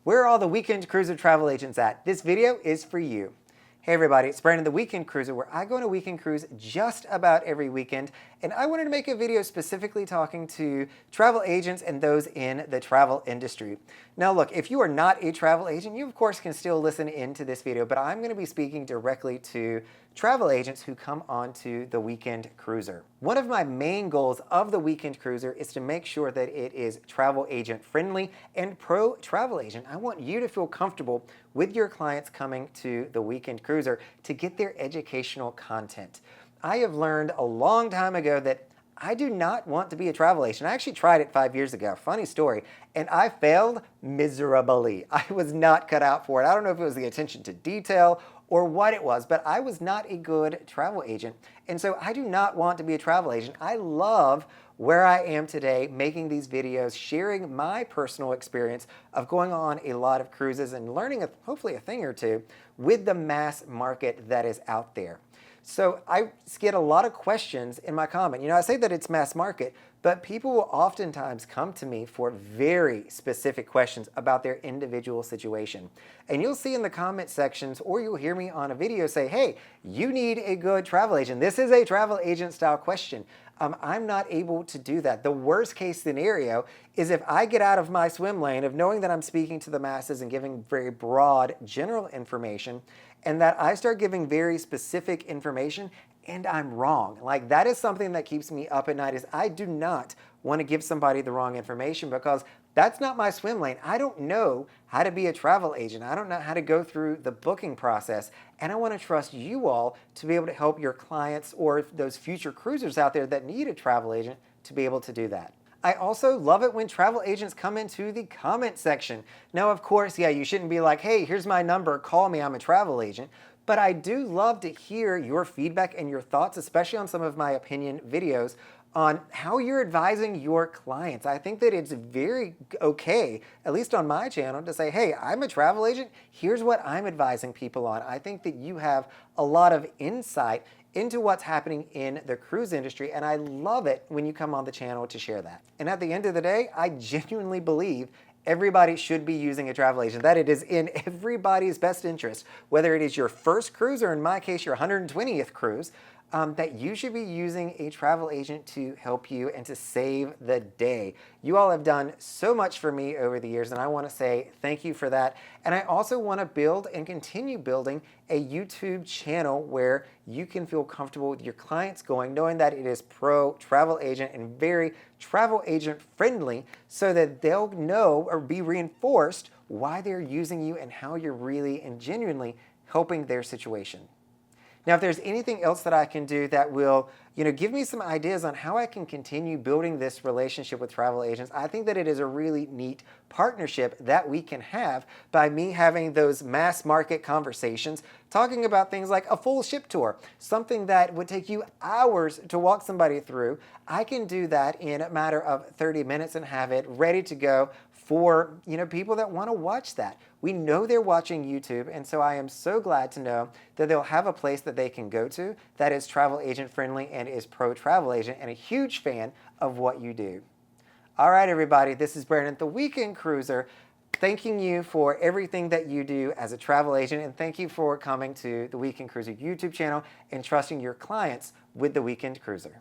Where are all the Weekend Cruiser travel agents at? This video is for you. Hey everybody, it's Brandon, the Weekend Cruiser, where I go on a weekend cruise just about every weekend, and I wanted to make a video specifically talking to travel agents and those in the travel industry. Now look, if you are not a travel agent, you of course can still listen into this video, but I'm going to be speaking directly to travel agents who come onto the Weekend Cruiser. One of my main goals of the Weekend Cruiser is to make sure that it is travel agent friendly and pro travel agent. I want you to feel comfortable with your clients coming to the Weekend Cruiser to get their educational content. I have learned a long time ago that I do not want to be a travel agent. I actually tried it 5 years ago. Funny story. And I failed miserably. I was not cut out for it. I don't know if it was the attention to detail or what it was, but I was not a good travel agent. And so I do not want to be a travel agent. I love where I am today, making these videos, sharing my personal experience of going on a lot of cruises and learning hopefully a thing or two with the mass market that is out there. So I get a lot of questions in my comment. I say that it's mass market, but people will oftentimes come to me for very specific questions about their individual situation. And you'll see in the comment sections, or you'll hear me on a video say, hey, you need a good travel agent. This is a travel agent style question. I'm not able to do that. The worst case scenario is if I get out of my swim lane of knowing that I'm speaking to the masses and giving very broad general information, and that I start giving very specific information and I'm wrong. Like, that is something that keeps me up at night, is I do not want to give somebody the wrong information, because that's not my swim lane. I don't know how to be a travel agent. I don't know how to go through the booking process. And I want to trust you all to be able to help your clients or those future cruisers out there that need a travel agent to be able to do that. I also love it when travel agents come into the comment section. Now, of course, yeah, you shouldn't be like, hey, here's my number, call me, I'm a travel agent. But I do love to hear your feedback and your thoughts, especially on some of my opinion videos, on how you're advising your clients. I think that it's very okay, at least on my channel, to say, hey, I'm a travel agent, here's what I'm advising people on. I think that you have a lot of insight into what's happening in the cruise industry, and I love it when you come on the channel to share that. And at the end of the day, I genuinely believe everybody should be using a travel agent, that it is in everybody's best interest, whether it is your first cruise or in my case, your 120th cruise, that you should be using a travel agent to help you and to save the day. You all have done so much for me over the years, and I want to say thank you for that. And I also want to build and continue building a YouTube channel where you can feel comfortable with your clients going, knowing that it is pro travel agent and very travel agent friendly, so that they'll know or be reinforced why they're using you and how you're really and genuinely helping their situation. Now, if there's anything else that I can do that will, give me some ideas on how I can continue building this relationship with travel agents, I think that it is a really neat partnership that we can have by me having those mass market conversations, talking about things like a full ship tour, something that would take you hours to walk somebody through. I can do that in a matter of 30 minutes and have it ready to go for people that want to watch that. We know they're watching YouTube, and so I am so glad to know that they'll have a place that they can go to that is travel agent friendly and is pro travel agent, and a huge fan of what you do. All right, everybody, this is Brandon, the Weekend Cruiser, thanking you for everything that you do as a travel agent, and thank you for coming to the Weekend Cruiser YouTube channel and trusting your clients with the Weekend Cruiser.